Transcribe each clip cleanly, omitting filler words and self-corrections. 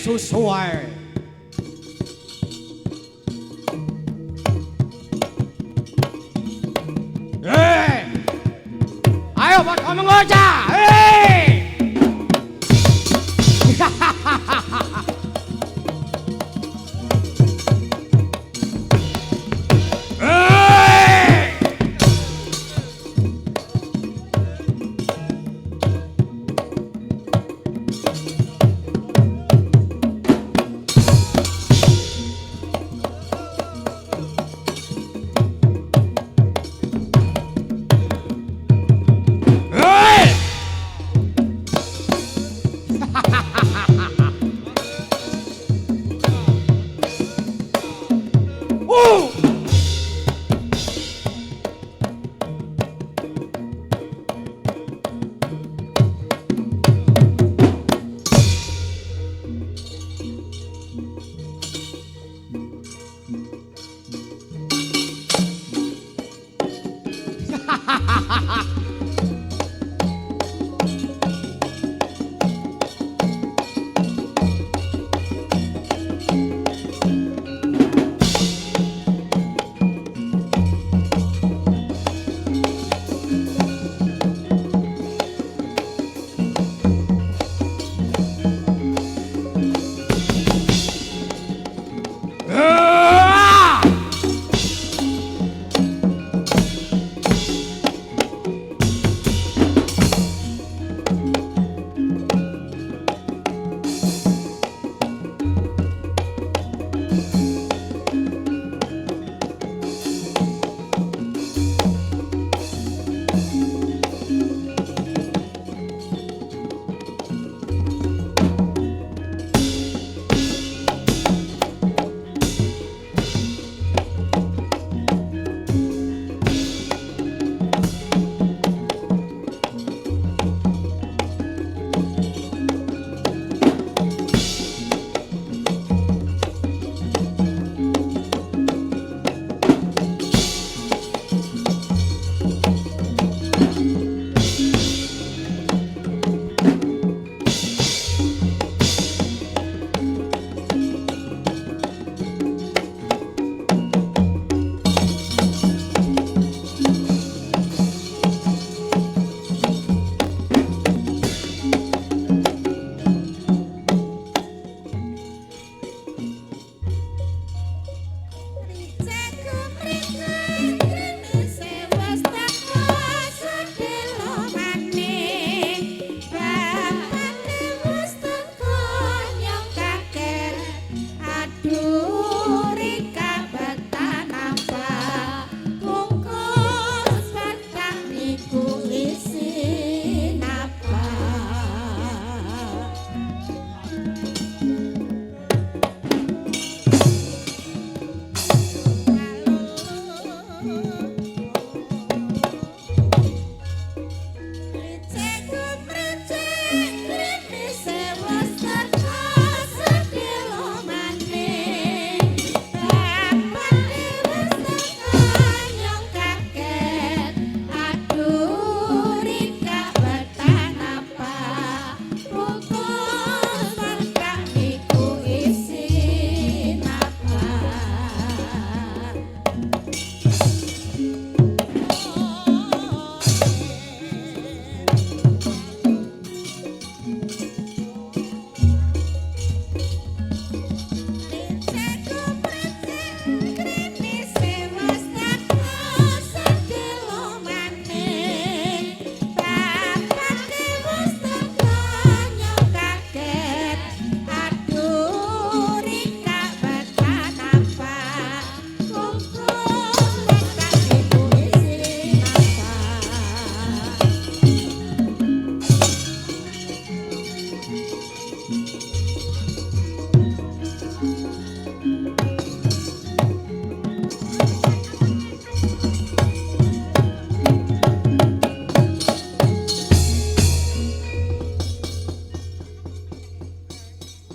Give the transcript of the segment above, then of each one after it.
susu ae. Ayo padha mengocah.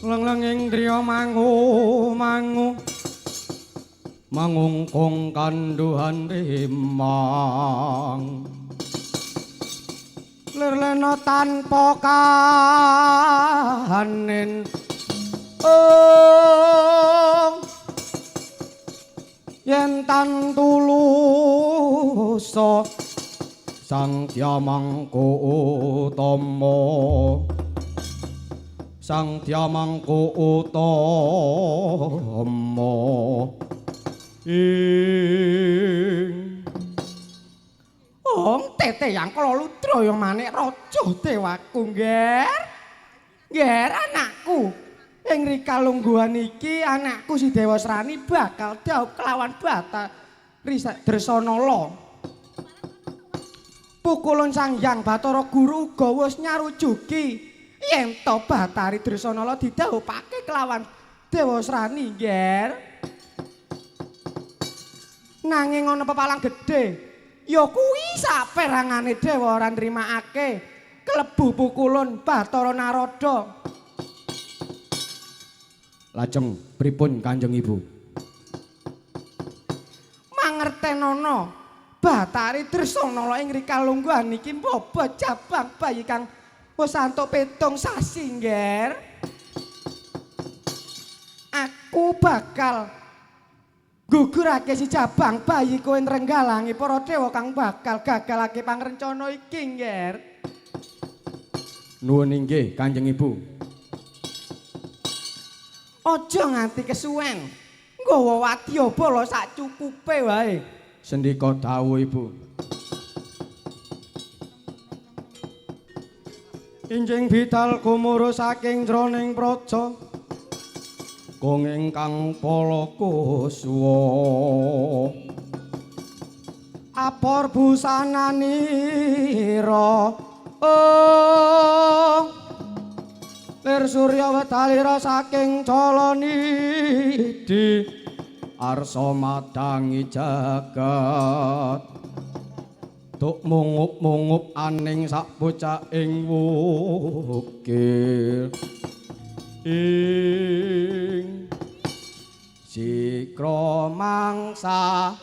Lenging driya mangu mangungkung kanduhan rimang lirlena tanpa kahanen yen tan tulusa sang Dyamangku utama sang Dyamangku utama tete yang kala Ludraya manik raja dewaku ngger anakku ing rikalungguhan iki anakku si Dewa Srani bakal dhaup kelawan Bathari Dresanala pukulun Sang Hyang Bathara Guru uga wis nyarujuki yen to Bathari Dresanala didhaupake kelawan Dewa Srani ngger nanging ana pepalang gedhe ya kuwi saperangane dewa ora nrimakake klebu pukulun Bathara Narada. Lajeng pripun Kanjeng Ibu? Mangertenana Bathari Dresanala ing rikalungguhan iki mbobot jabang bayi kang wis antuk 7 sasi ngger. Aku bakal gugurake si jabang bayi kowe nrenggalangi para dewa kang bakal gagalake pangrencana iki ngger. Nuwun inggih Kanjeng Ibu. Aja nganti kesuwen. Nggawa wadyabala sak cukupe wae. Sendika dawuh Ibu. Injing bidal kumuru saking jroning praja. Kong ingkang palakuswa. Apor busananira. Lir Surya wetalira saking Calanidi arsa madangi jagat tuk mungup-mungup aning sak bocah ing wukir ing sikra mangsa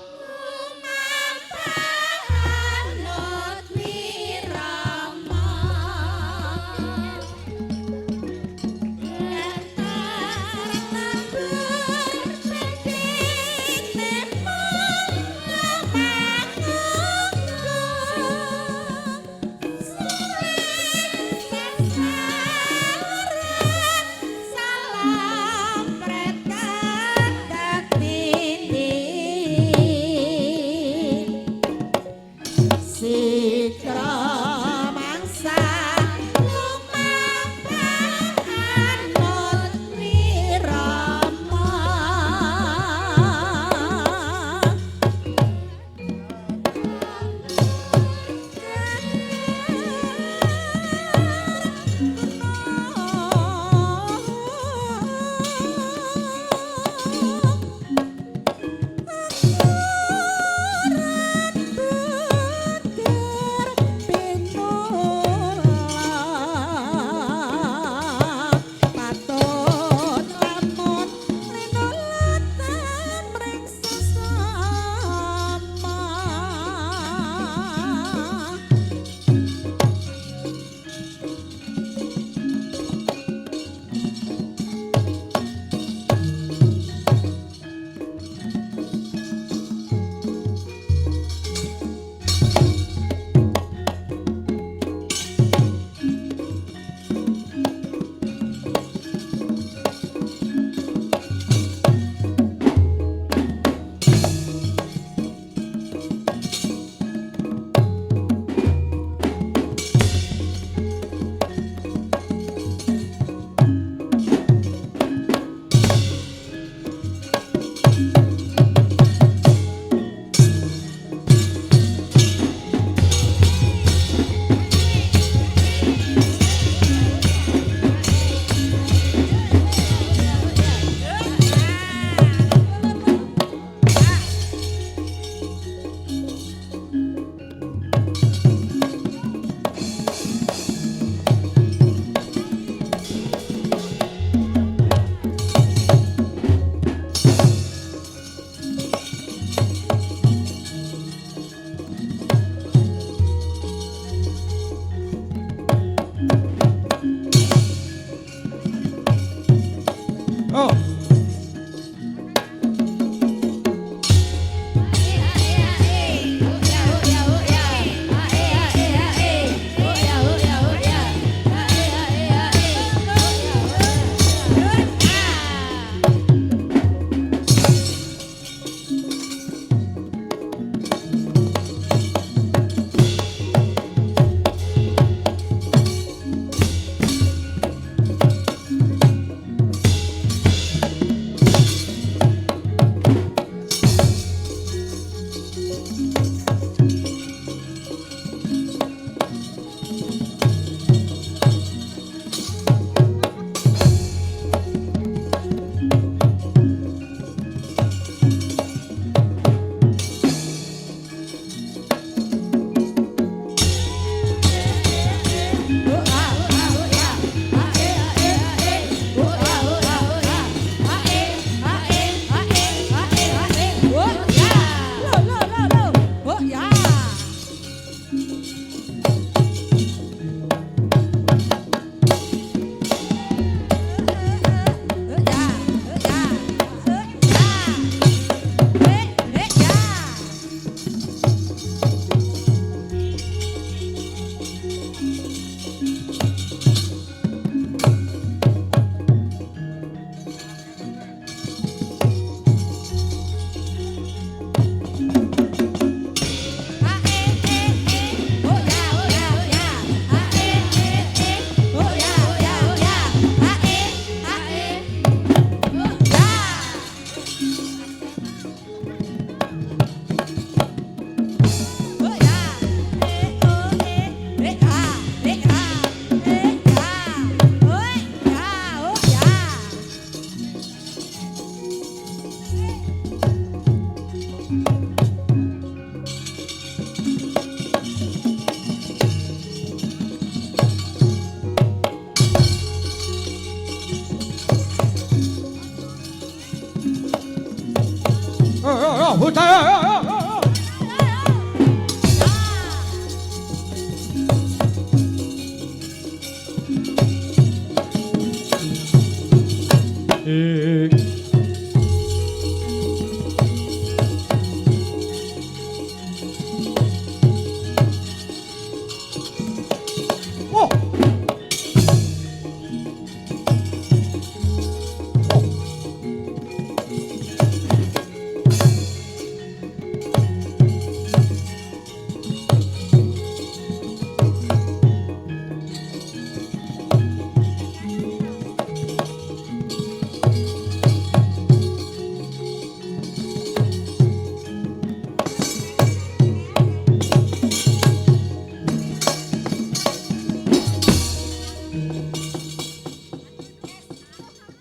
Oh.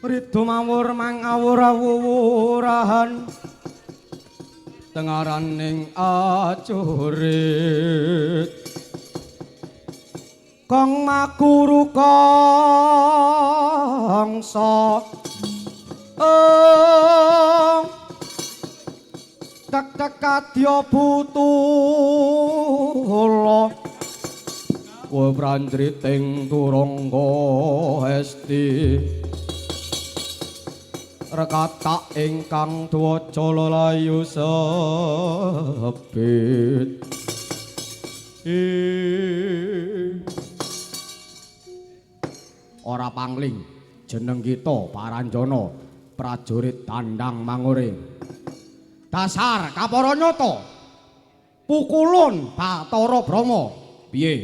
Ridho mawur mangawur-awurahan tengaraning acurit kang makuru kangsa tek-tek kadya butula kowe pranjriting turangga hesti rekata ingkang dwaca lelayu sepit ora pangling jeneng kita Paranjana prajurit tandang manguring dasar kapara nyata pukulun Bathara Brama piye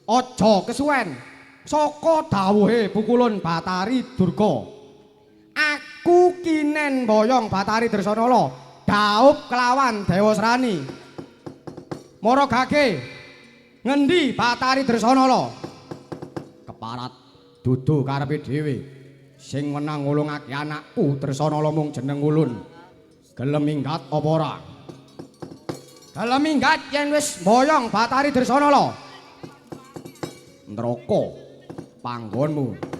aja kesuwen saka dawuhe pukulun Bathari Durga aku kinen boyong Bathari Dresanala daup kelawan Dewa Srani maragake ngendi Bathari Dresanala keparat dudu karepe dhewe sing menang ngulungake anakku Dresanala mung jeneng ulun gelem minggat apa ora gelem minggat yen wis boyong Bathari Dresanala neraka panggonmu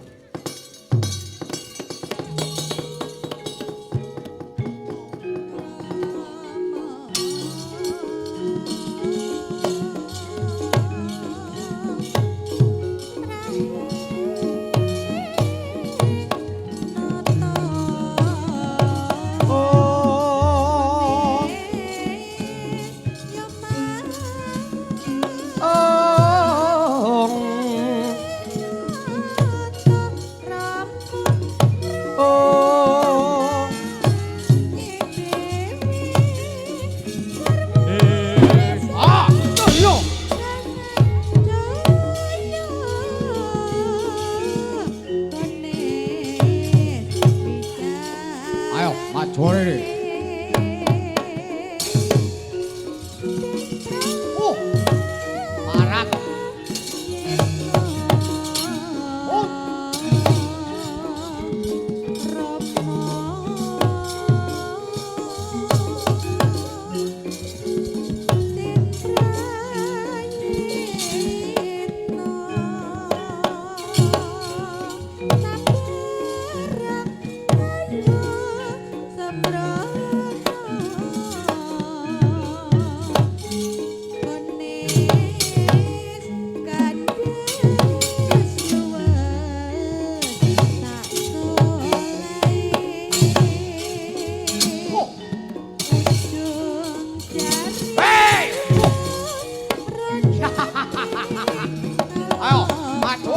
suarane. Oh. Parat. Oh. Ayo, maju.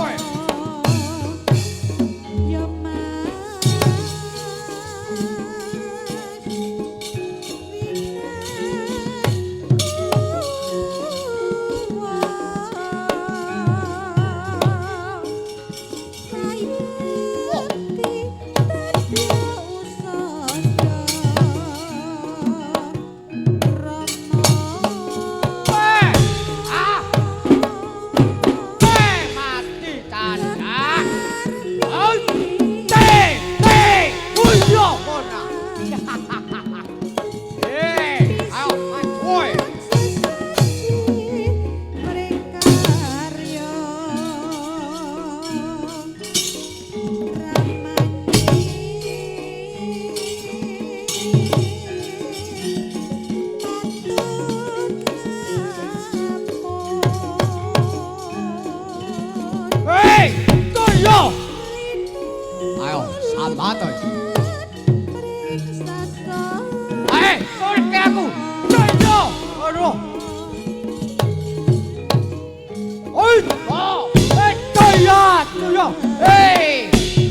Ayo, sambat oi. Sorry ke aku. Jojo. Aduh. Oi, oh. Toya, toya.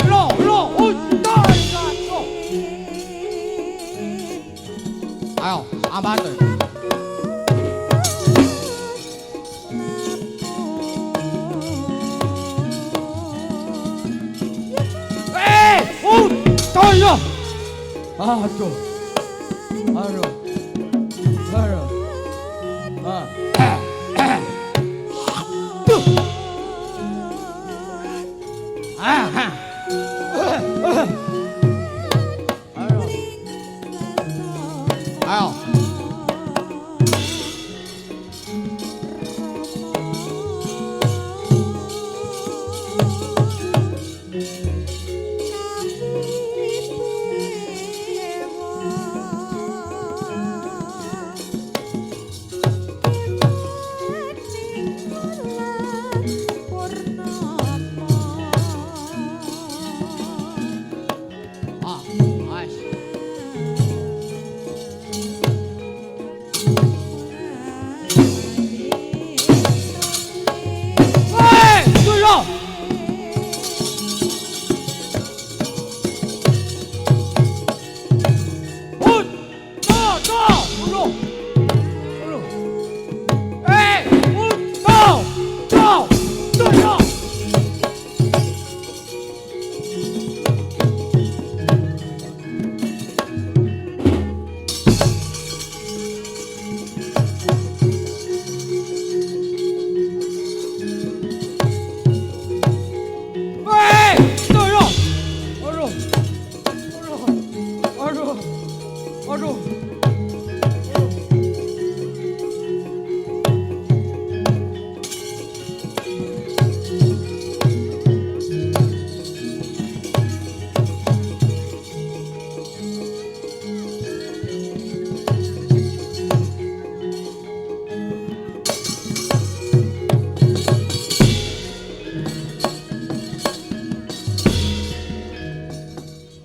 Lo, toya. Ayo, sambat oi. Toyo! Aduh. Aduh. Aduh. Tuh. Aduh. Ayo.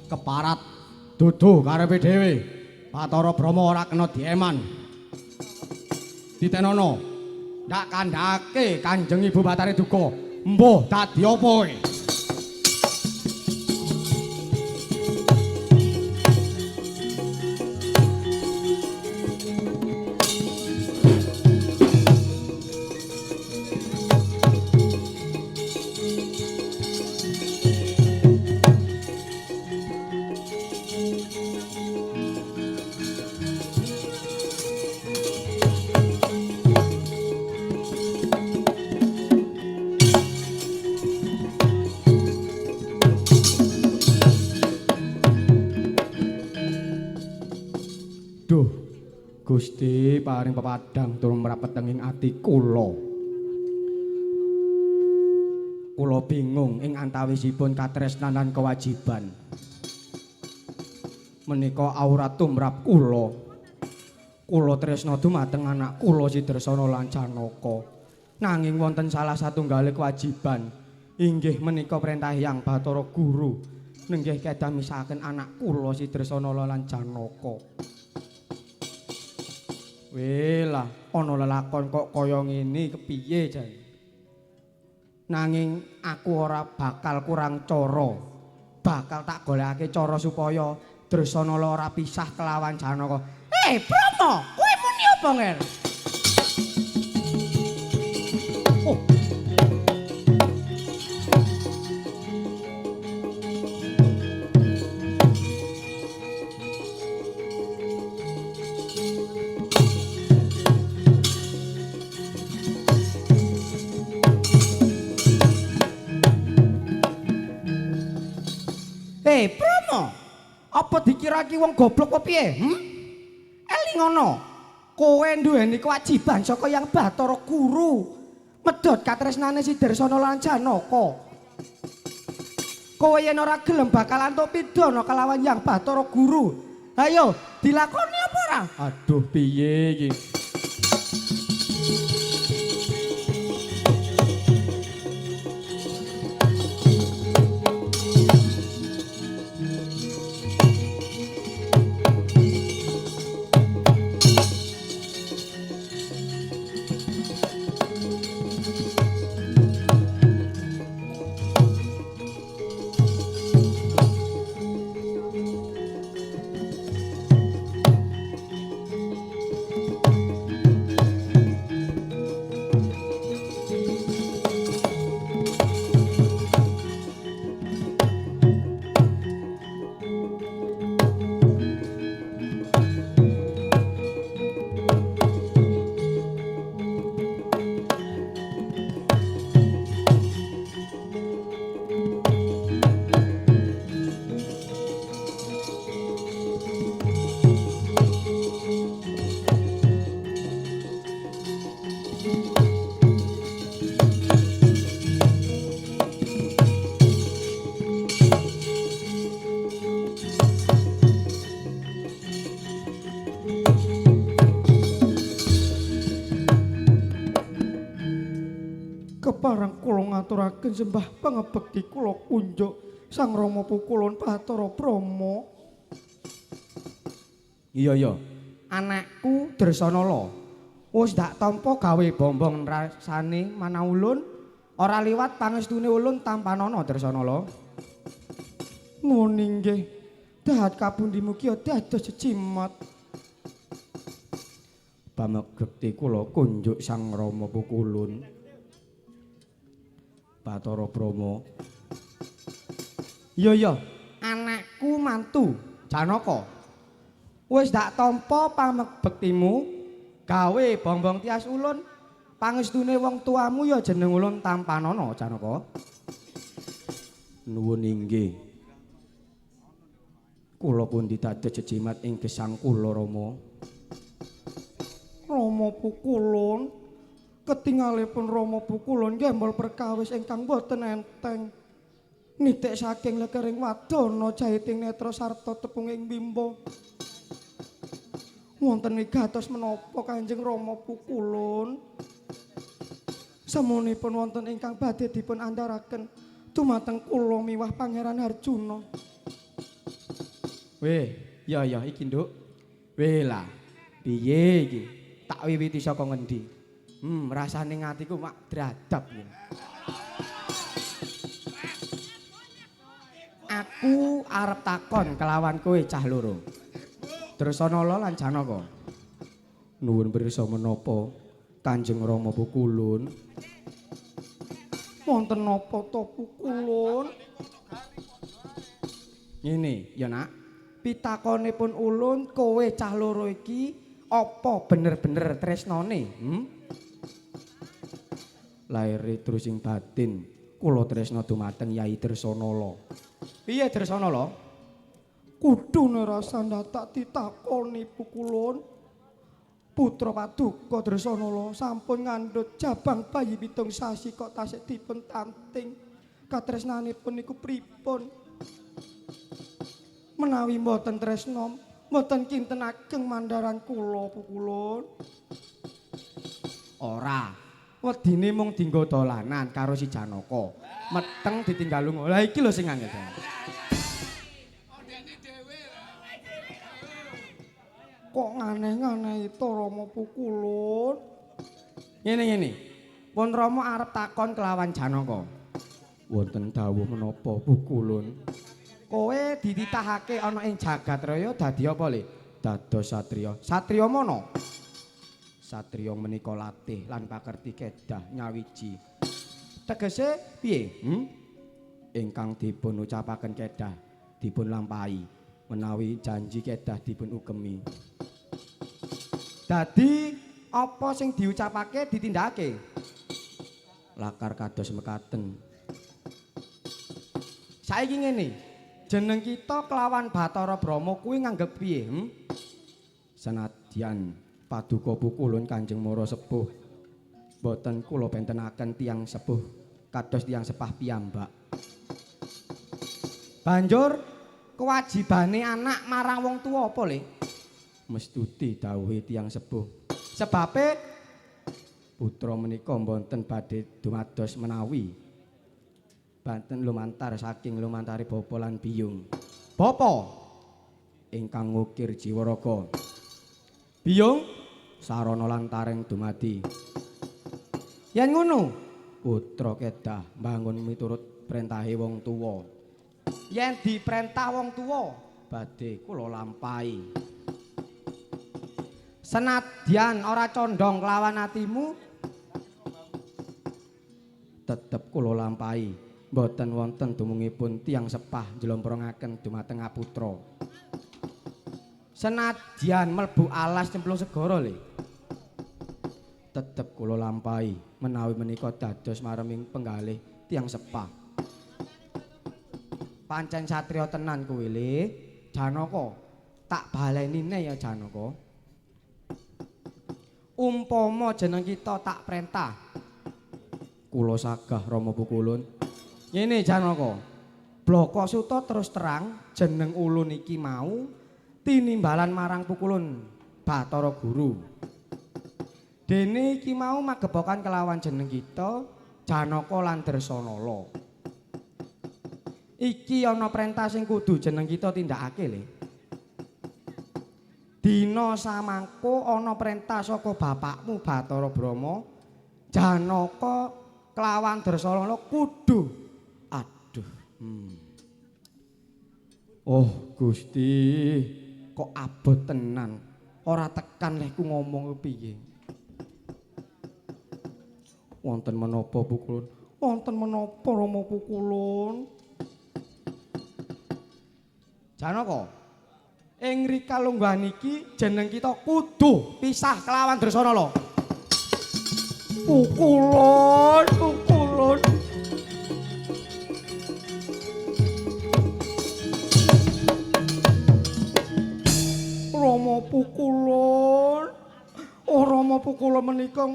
Keparat dudu karepe dhewe. Bathara Brahma ora kena dieman. Ditenono ndak kandhake Kanjeng Ibu Bathari Duka. Mbuh dadi apa kowe? Duh, Gusti paring pepadang tur mrapeteng ing ati kula. Kula bingung ing antawisipun katresnan lan kewajiban. Menika awrat tumrap kula. Kula tresna dumateng anak kula Sidrasana lan Janaka. Nanging wonten salah satunggal kewajiban inggih menika perintah Hyang Bathara Guru nenggih kedah misahaken anak kula Sidrasana lan Janaka. Welah, ana lelakon kok kaya ngene kepiye jan. Nanging aku ora bakal kurang cara. Bakal tak golekake cara supaya Drasanala ora pisah kelawan Janaka. Bromo, kowe muni apa ngel? Oh. Bromo, apa dikira ki wong goblok apa piye? Eling ngono. Kowe duweni kewajiban saka Hyang Bathara Guru. Medhot katresnane Sidrasana lan Janaka. Kowe yen ora gelem bakal antuk pidana kelawan Hyang Bathara Guru. Ayo, dilakoni apa ora? Aduh, piye iki? Keparang kula ngaturaken sembah pangabekti kula kunjuk Sang Rama Pukulun Bathara Brama. Iya, anakku Drasanala wis dak tampa gawe bombong rasane manahulun ora liwat pangestune ulun tampanana Drasanala. Ngono nggih. Dahat kapundi mugi dados jecimat. Pamegekti kula kunjuk Sang Rama Pukulun Bathara Brama. Iya, anakku mantu Janaka. Wis dak tampa pamebektimu gawe bongbong tias ulun pangestune wong tuamu ya jeneng ulun tampanana Janaka. Nuwun inggih. Kula pundi dados jecimat ing gesang kula Rama. Rama Pukulun ketingalipun Rama Pukulun gembol perkawis ingkang boten enteng. Nitik saking lekering wadana jahiting netra sarta tepunging bimba. Wonten wigatos menapa Kanjeng Rama Pukulun? Semunipun wonten ingkang badhe dipun andharaken dumateng kula miwah Pangeran Harjuna. Ya iki, Nduk. Lah, piye iki? Tak wiwiti saka ngendi? Rasane ngatiku mak dradap ya. Aku arep takon kelawan kowe cah loro. Drasanala lan Janaka. Nuwun pirsa menapa Kanjeng Rama Pukulun? Wonten napa to Pukulun? Ngene ya Nak. Pitakonipun ulun kowe cah loro iki apa bener-bener tresnane? Laire terus ing batin kula tresna dumateng Yai Drasanala. Piye Drasanala? Kudune rasane tak ditakoni Pukulun. Putra Paduka Dresanala sampun ngandhut jabang bayi 7 sasi kok tasih dipun tanting. Katresnanipun niku pripun? Menawi mboten tresna, mboten kinten ageng mandharan kula Pukulun. Ora. Wedine mung dienggo dolanan karo si Janaka. Meteng ditinggal lunga. Lah iki lho sing angel. Kok nganeh-nganeh to Rama Pukulun? Ngene. Pun Rama arep takon kelawan Janaka. Wonten dawuh menapa Pukulun? Kowe dititahake ana ing jagat raya dadi apa le? Dados satriya. Satriya mana? Satriya menika latih lan pakerti kedah nyawiji. Tegese piye? Ingkang dipun ucapaken kedah dipun lampahi menawi janji kedah dipun ugemi. Dadi apa sing diucapake ditindakake? Lakar kados mekaten. Saiki ngene, jeneng kita kelawan Bathara Brahma kuwi nganggep piye? Senadyan Paduka Pukulun Kanjeng Mara Sepuh boten kula bentenaken tiyang sepuh kados tiyang sepah piyambak. Banjur kewajibane anak marang wong tuwa apa le? Mestuti dawuhe tiyang sepuh. Sebabe putra menika mboten badhe dumados menawi banten lumantar saking lumantari bapa lan biyung. Bapa ingkang ngukir jiwa raga. Biyung sarana lan tareng dumadi. Yen ngono, putra kedah mbangun miturut perintahe wong tuwa. Yen diperintah wong tuwa, badhe kula lampahi. Senadyan ora condong kelawan atimu, tetep kula lampahi. Mboten wonten dumungipun tiyang sepah njlomprongaken dumateng putra. Senadyan mlebu alas cemplung segara le. Tetep kula lampahi menawi menika dados mareming penggalih tiyang sepah. Pancen satriya tenan kuwi le, Janaka. Tak baleni ne ya Janaka. Umpama jeneng kita tak perintah, kula sagah Rama Pukulun. Ngene Janaka. Blaka Suta terus terang jeneng ulun iki mau tinimbalan marang Pukulun Bathara Guru. Dene iki mau magebokan kelawan jeneng kita Janaka lan Dresanala. Iki ana perintah sing kudu jeneng kita tindakake le. Dina samangko ana perintah saka bapakmu Bathara Brahma, Janaka kelawan Dresanala kudu Oh Gusti, kok abot tenan. Ora tekan lehku ngomong piye. Wonten menapa Pukulun? Wonten menapa Rama Pukulun? Janaka, ing rika lungguhan iki jeneng kita kudu pisah kelawan Dresanala. Pukulun. Rama Pukulun. Oh Rama Pukulun menika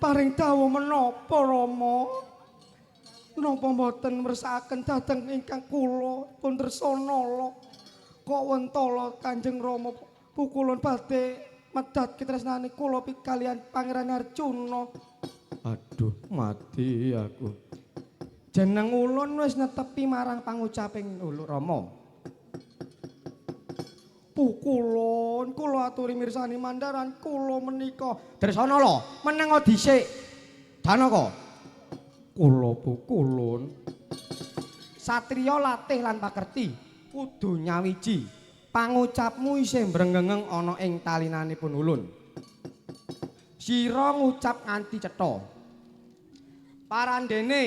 paring dawuh menapa Rama? Napa mboten mersakaken dhateng ingkang kula pun Dresanala? Kok wentala Kanjeng Rama Pukulun badhe medhat kitresnane kula kaliyan Pangeran Arjuna. Aduh, mati aku. Jeneng ulun wis netepi marang pangucaping ulun Rama. Pukulun, kula aturi mirsani mandharan kula menika Dresanala menenga dhisik. Janaka. Kula Pukulun. Satriya latih lan pakerti kudu nyawiji. Pangucapmu isih mbrengengeng ana ing talinanipun ulun. Sira ngucap nganti cetha. Parandene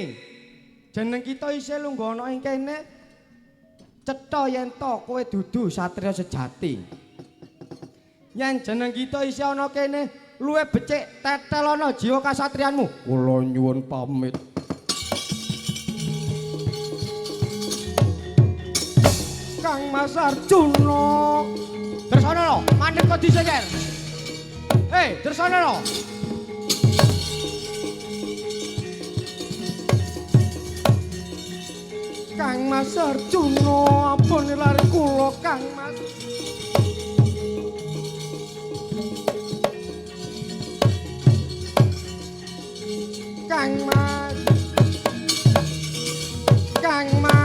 jeneng kita isih lungguh ana ing kene. Cetha yen to kowe dudu satriya sejati. Yen jeneng kita isih ana kene, luwih becik tetel ana jiwa kasatriyanmu. Kula nyuwun pamit. Kang Mas Arjuna. Dresana mandheg kok diseker. Dresana. Kang Mas Arjuna, ampun lari kula Kang Mas. Kang Mas. Kang Mas.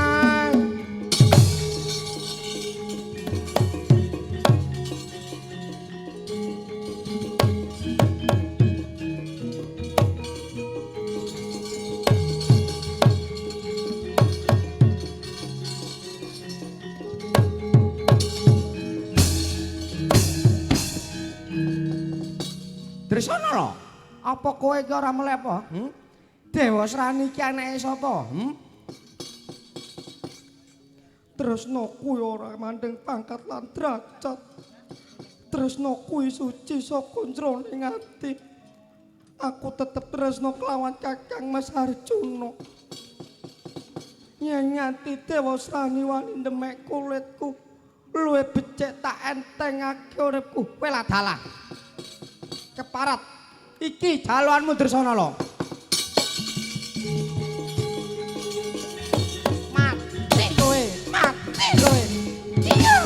Dresana. Apa kowe iki ora melep apa? Dewa Srani iki anake sapa? Tresna kuwi ora mandeng pangkat lan derajat. Tresna kuwi suci saka jroning ati. Aku tetep tresna kelawan Kakang Mas Arjuna. Yen nganti Dewa Srani wani ndemek kulitku, luwih becik tak entengake uripku. Kowe lah dalah. Keparat. Iki jaluanmu Dresana. Mati kowe. Iyo.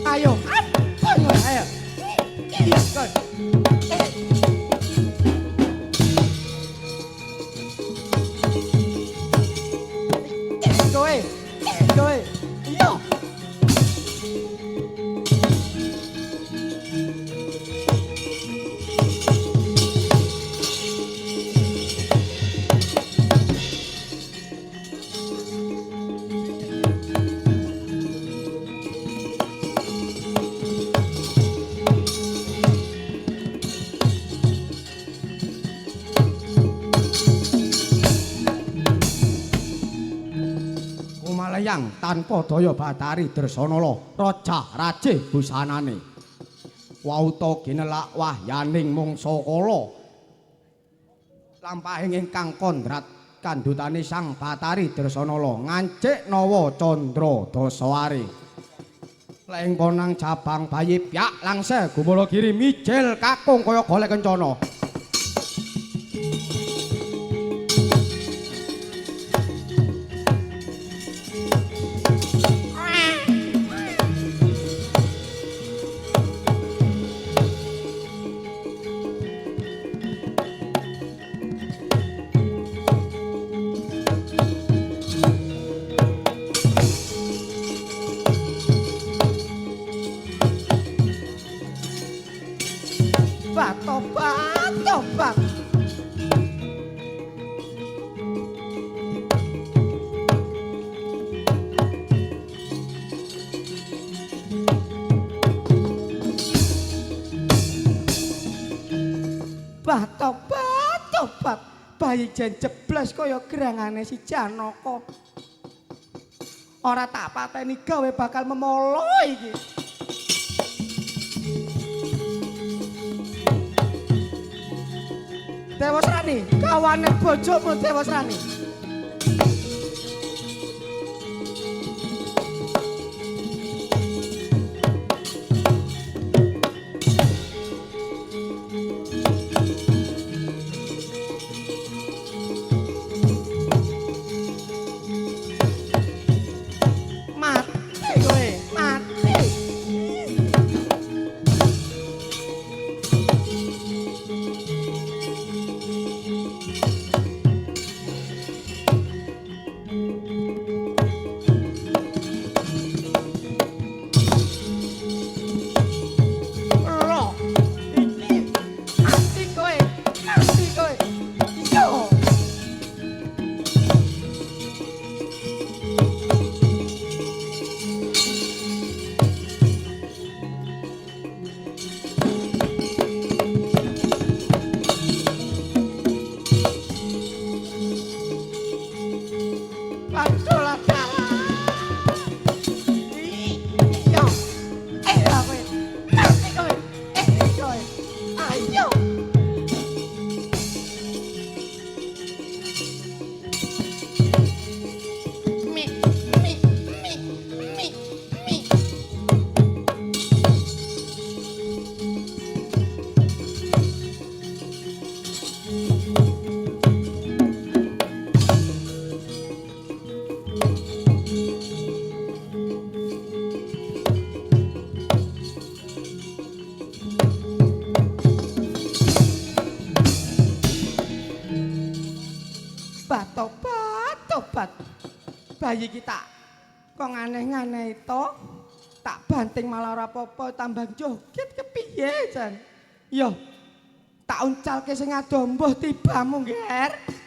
Ayo, ampun ayo. Iya, Gon. Kowe. Iyo. Kumalayang tanpa daya Batari Dresanala raja rajih busanane. Wauta ginelak wahyaning mangsa kala. Lampahing ingkang kondrat kandhutane Sang Batari Dresanala ngancik nawa Candra Dasawari. Leng konang jabang bayi pyak langse Gumalagiri mijil kakung kaya golek kencana. Tobat. Tobat. Bayi jen jeblas kaya gerangane si Janaka. Ora tak pateni gawe bakal memolo iki. Dewa Srani, kawane bojomu Dewa Srani. Tobat. Bayi kita kok aneh-aneh to? Tak banting malah ora apa-apa tambah joget kepiye jan? Yo, tak uncalke sing adomboh tibamu, Nger.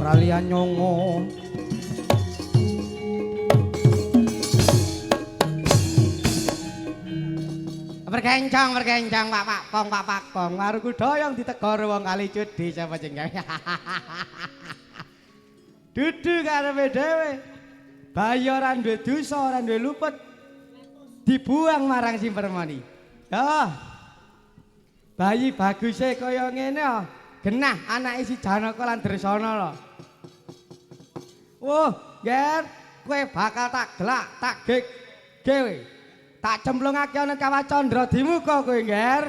Pralian nyongo berkencang Pak Pong maruku doyong ditegor wong kali judi sapa jeneng dudu karepe dhewe bayi ora duwe dosa ora duwe luput dibuang marang si permoni ya bayi baguse kaya ngene ya genah anake si Janaka lan Dresana lho. Wah, Ger, kowe bakal tak gelak, tak gewe. Tak cemplungake ana Kawah Candra di muka kowe, Ger.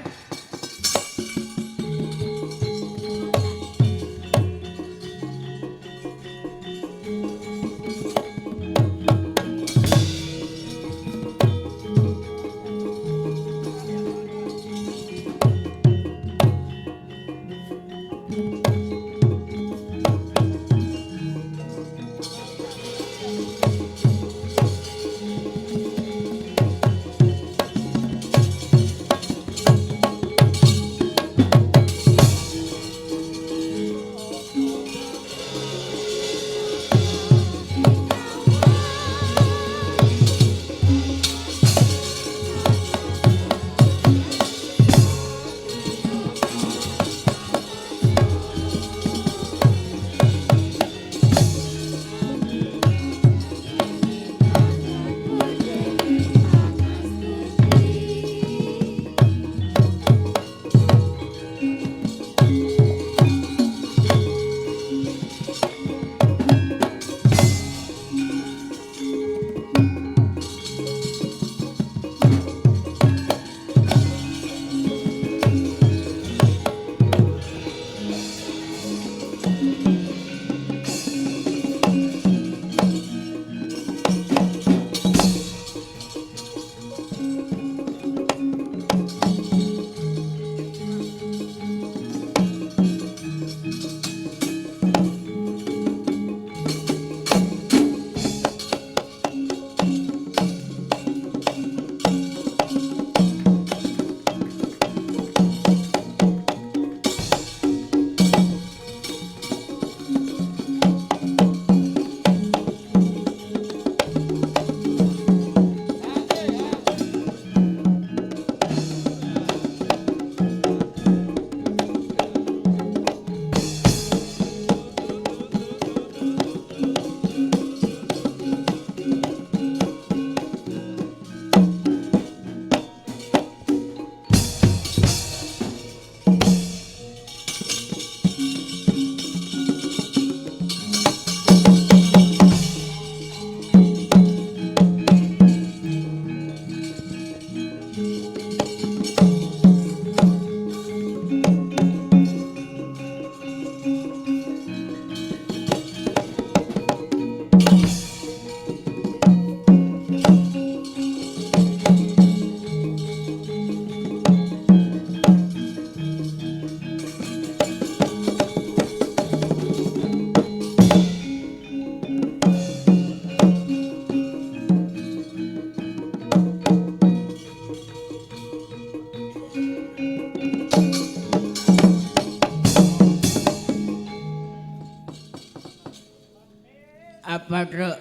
Apa Truk?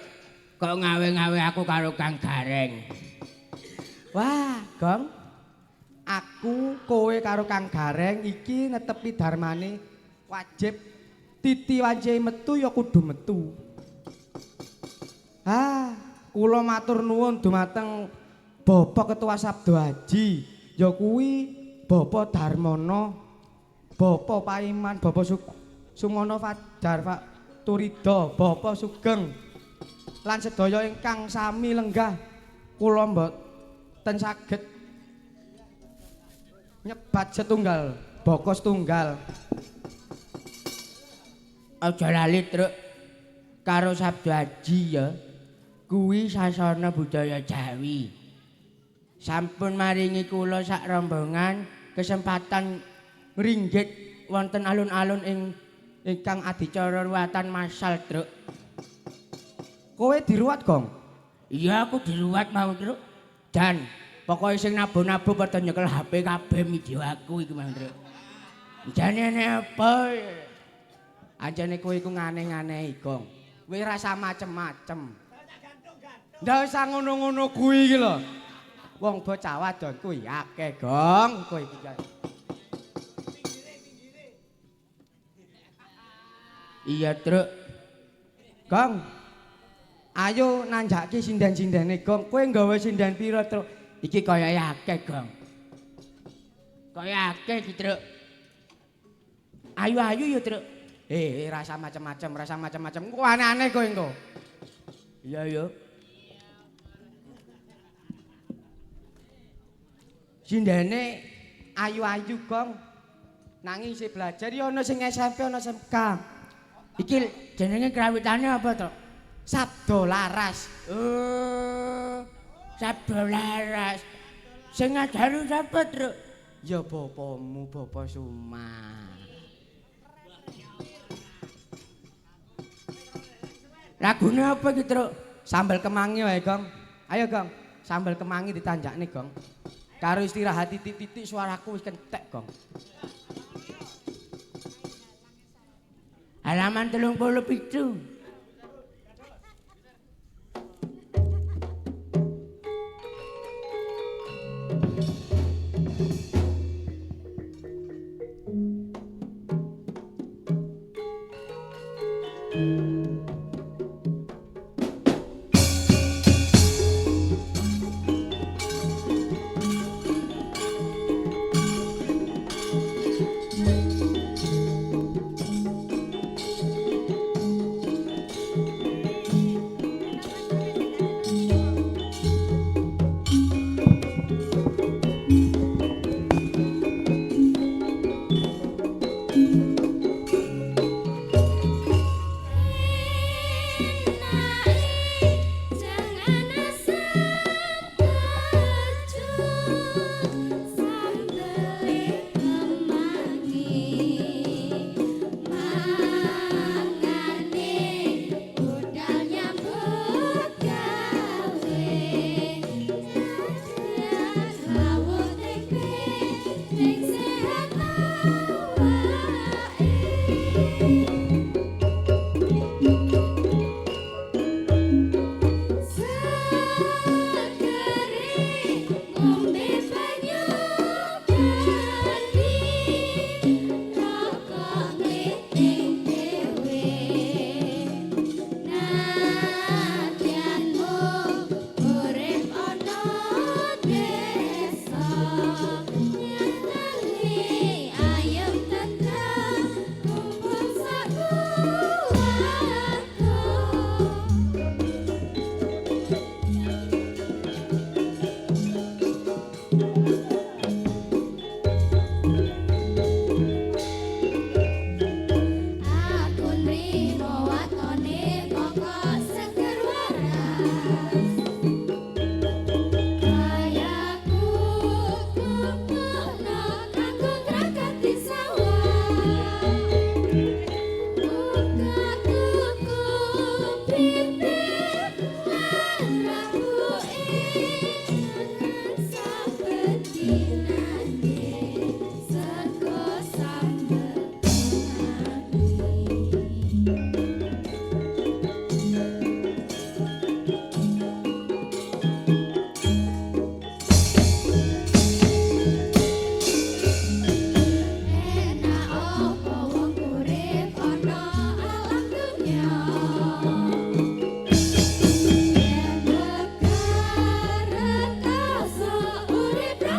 Kok ngawe-ngawe aku karo Kang Gareng? Wah, Gong. Aku kowe karo Kang Gareng iki netepi darmane wajib titi wanci metu ya kudu metu. Kula matur nuwun dumateng Bapak Ketua Sabdo Haji, ya kuwi Bapak Darmono, Bapak Paiman, Bapak Sumono Fajar, Pak Turido, Bapak Sugeng lan sedaya ingkang sami lenggah kula mboten saged nyebat setunggal, baka setunggal. Aja lali truk karo Sabdo Haji ya. Kuwi sasana budaya Jawi. Sampun maringi kula sak rombongan kesempatan ngringgit wonten alun-alun ingkang adicara ruwatan masal, Truk. Kowe diruwat, Gong? Iya, aku diruwat mau, Truk. Dan pokoke sing nabo-nabo padha nyekel HP kabeh video aku iki, Mang, Truk. Jane apa? Anjane kowe iku ngane-nganehi, Gong. Kowe rasa macem-macem. Ndak usah ngono-ngono kuwi iki lho. Wong bocah wadon kuwi akeh, Gong. Kowe iki. Iya, Truk. Gong. Ayo nanjaki sinden-sindene, Gong. Kowe nggawe sinden pira, Truk? Iki kaya akeh, Gong. Kaya akeh iki, Truk. Ayu-ayu ya, Truk. Rasa macem-macem, rasa macem-macem. Kok aneh-aneh kowe engko. Iya, ya. Sindene ayu-ayu, Gong. Nanging isih belajar ya ana sing SMP ana SMK. Iki jenenge krawitane apa to? Sabdo Laras. Oh, Sabdo Laras. Sing ngajari sapa, Truk? Ya bapamu, Bapak Sumar. Lagune apa iki, Truk? Sambal kemangi wae, Gong. Ayo, Gong. Sambal kemangi ditanjakne, Gong. Karo istirahat titik-titik suaraku wis kentek, Gong. Halaman 37.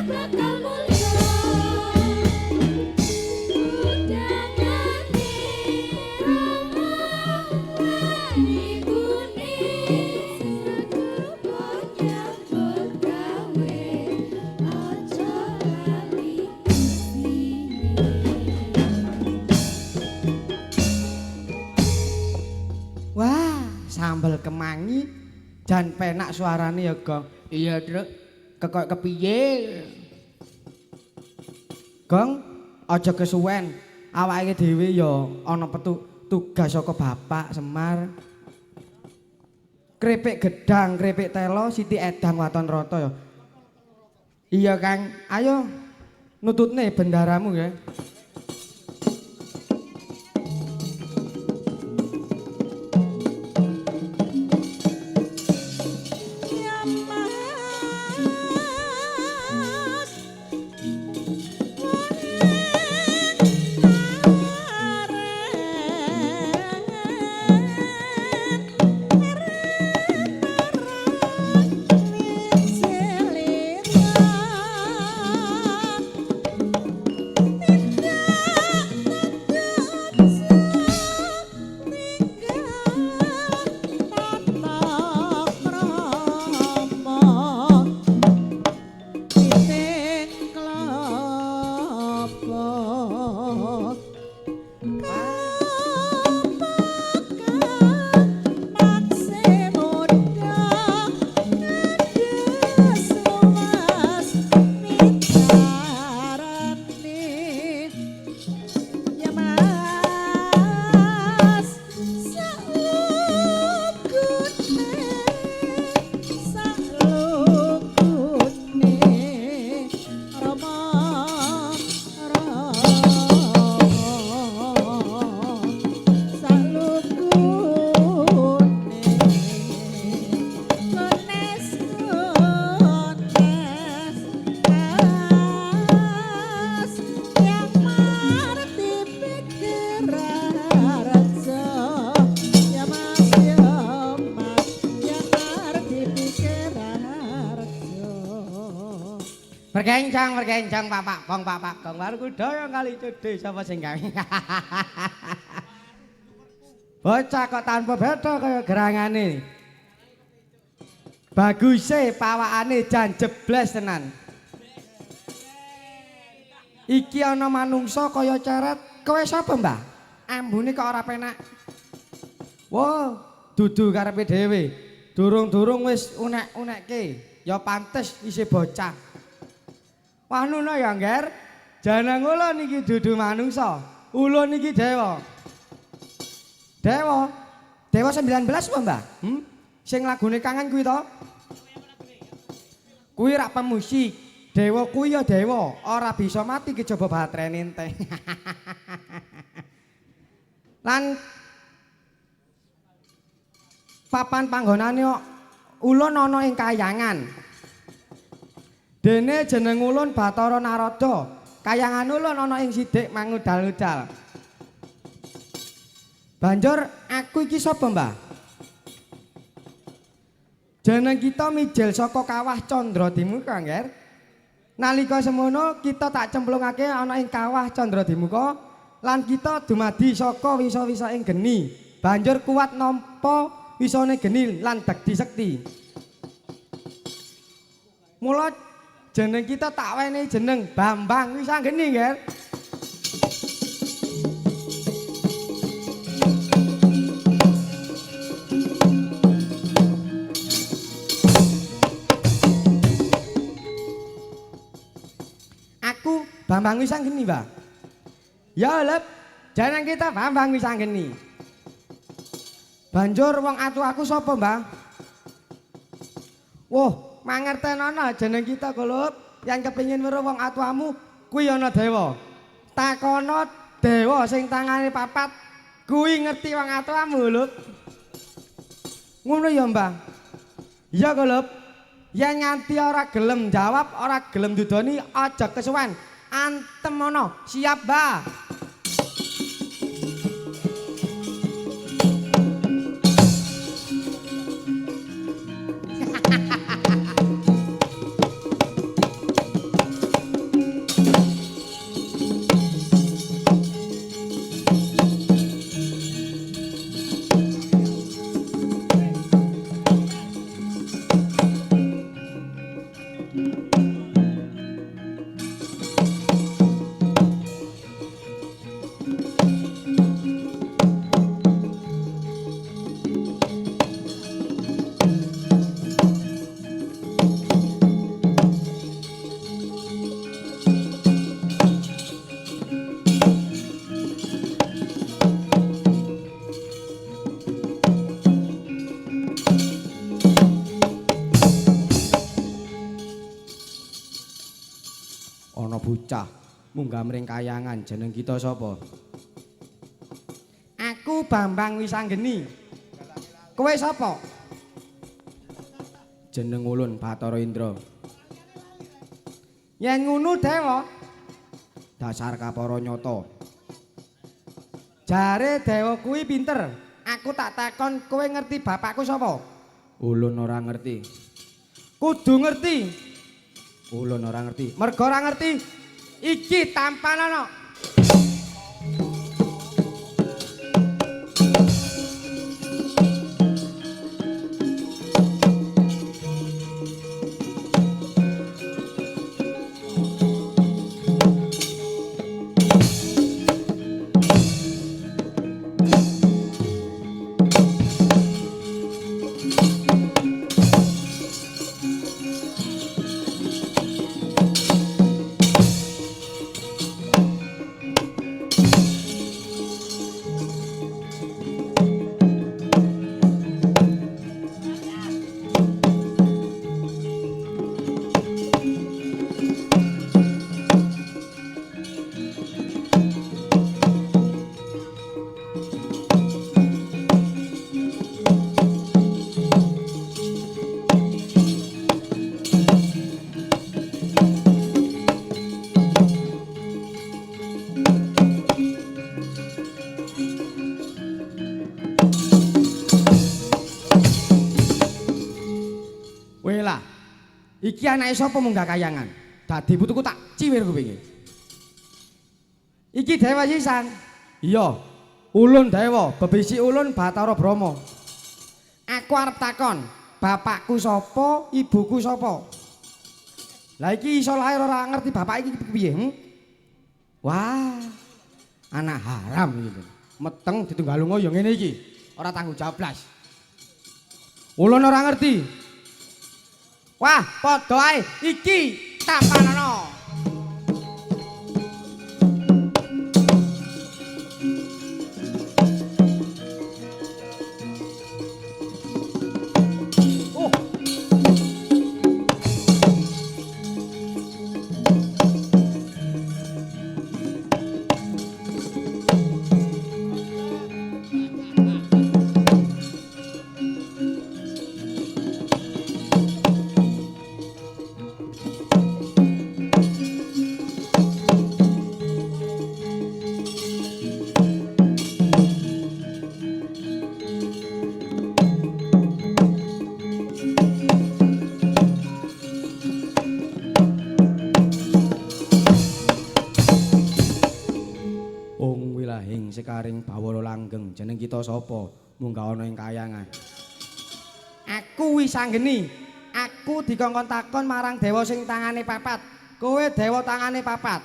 bakal mulya udangane rama ibune sesakupo nyambut gawe aja lali sini. Wah, sambel kemangi jan penak suarane ya, Gong. Iya, Truk. Kekok kepiye? Gong, aja kesuwen. Awake dhewe ya ana tugas saka Bapak Semar. Kripik gedang, kripik telo, Siti Edang Waton Rata ya. Iya, Kang. Ayo nututne bendaramu ya. Berkencang Bapak Gong baru kudaya kali cedhe sapa sing gawe. Bocah kok tanpa beda kaya gerangane. Baguse pawakane jan jebles tenan. Iki ana manungsa kaya ceret. Kowe sapa, Mbah? Ambune kok ora penak. Wo, dudu karepe dhewe. Durung-durung wis unek-unekke. Ya pantes isih bocah. Wah nuno ya, Ngger. Janang ulun iki dudu manungsa. Ulun iki dewa. Dewa. Dewa 19 apa, Mbah? Sing lagune kangen kuwi to? Kuwi rak pemusik. Dewa kuwi ya dewa, ora bisa mati kejaba batrene ente. Lan papan panggonane ulun ana ing Kahyangan. Dene jeneng ulun Bathara Narada. Kahyangan ulun ana ing Sidik mangudal-udal. Banjur aku iki sapa, Mbah? Jeneng kita mijil saka Kawah Candradimuka, Ngger. Nalika semono kita tak cemplungake ana ing Kawah Candradimuka lan kita dumadi saka wisa-wisa ing geni. Banjur kuat nampa wisane geni lan dadi sekti. Mula jeneng kita tak wenehi jeneng Bambang Wisanggeni, Ngger. Aku Bambang Wisanggeni, Mbah. Ya, Lep. Jeneng kita Bambang Wisanggeni. Banjur wong atu aku sapa, Mbah? Woh, mangertenono jeneng kita Gulup. Yang kepingin weruh wong atuamu kuwi ana dewa. Takono dewa sing tangane papat kuwi ngerti wong atuamu, Gulup. Ngono ya, Mbah. Iya, Gulup. Yen nganti ora gelem jawab, ora gelem dudoni, aja kesuwen. Antem ana. Siap, Mbah. Ana bocah munggah mring kayangan jeneng kita sapa? Aku Bambang Wisanggeni. Kowe sapa? Jeneng ulun Bathara Indra. Yen ngono Dewa, Dasar kapara nyata. jare Dewa kuwi pinter. Aku tak takon kowe ngerti bapakku sapa? Ulun ora ngerti. Kudu ngerti. Ulun ora ngerti. Mergo ora ngerti iki tampanana. Wela. Iki anake sapa munggah kayangan? Dadi putuku tak ciwir kupinge. Iki Dewa Yisan. Iya. Ulun Dewa, bebisi ulun Bathara Brama. Aku arep takon, bapakku sapa, ibuku sapa? Lah iki iso lahir ora ngerti bapak iki piye, Wah, anak haram iki. Meteng ditunggalunga ya ngene iki. Ora tanggung jawab blas. Ulun ora ngerti. wah, padha ae iki tampanana. Sekaring bawala langgeng jeneng kita sapa munggah ana ing kayangan. Aku Wisanggeni. Aku dikongkon takon marang dewa sing tangane papat. Kowe dewa tangane papat.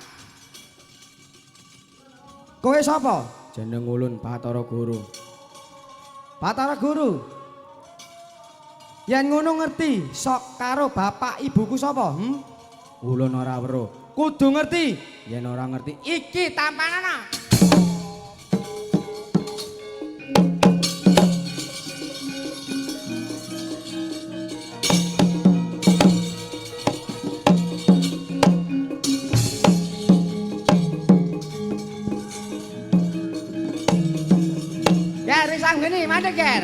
Kowe sapa? Jeneng ulun Bathara Guru. Bathara Guru. Yen ngono ngerti sok karo bapak ibuku sapa? Ulun ora weruh. Kudu ngerti. Yen ora ngerti Iki tampanana. Ger Wisanggeni, mandek Ger.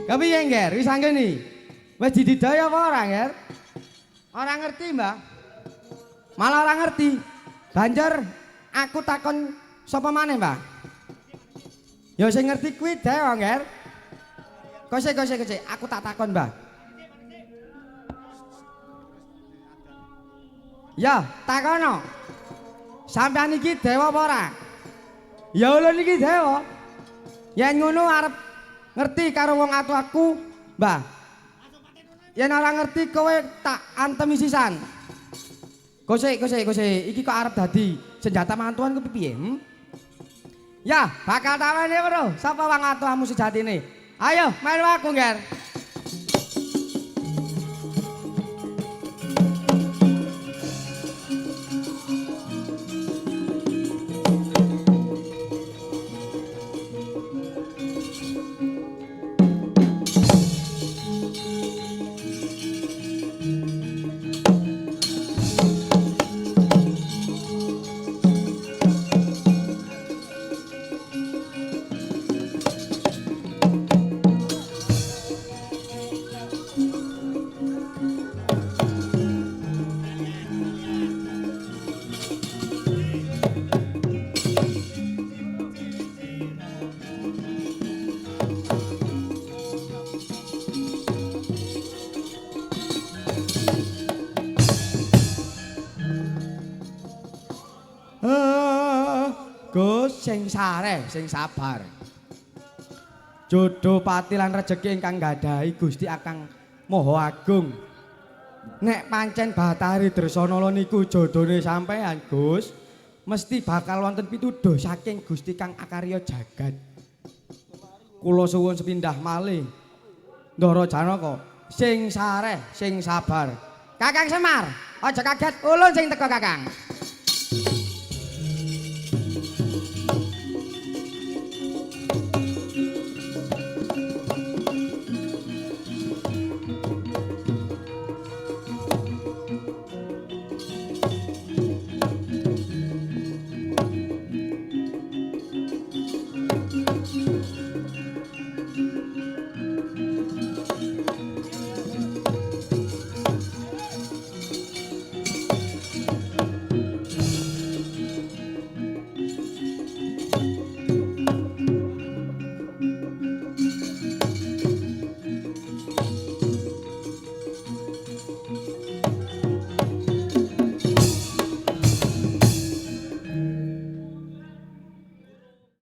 Kepiye Ger Wisanggeni? Wis dididaya apa ora Ger? Ora ngerti, Mbah. Malah ora ngerti. Banjur aku takon sapa maneh, Mbah? Ya sing ngerti kuwi dewa, Nger. Kose, aku tak takon, Mbah. Ya, takono. Sampeyan iki dewa apa ora? Ya ulun iki dewa. Yen ngono arep ngerti karo wong atu aku, Mbah. Yen ora ngerti kowe tak antemi sisan. Kose, iki kok arep dadi senjata mantuan ku piye? Ya, bakal tawene weruh sapa wong atuamu sejatine. Ayo, melu aku, Nger. sing sareh, sing sabar. Jodoh pati lan rejeki ingkang gadahi Gusti Akang Maha Agung. Nek pancen Bathari Dresanala niku jodone sampean, Gus, mesti bakal wonten pituduh saking Gusti Kang Akarya Jagat. Kula suwun sepindah malih. Ndara Janaka, sing sareh, sing sabar. Kakang Semar, aja kaget ulun sing teka Kakang.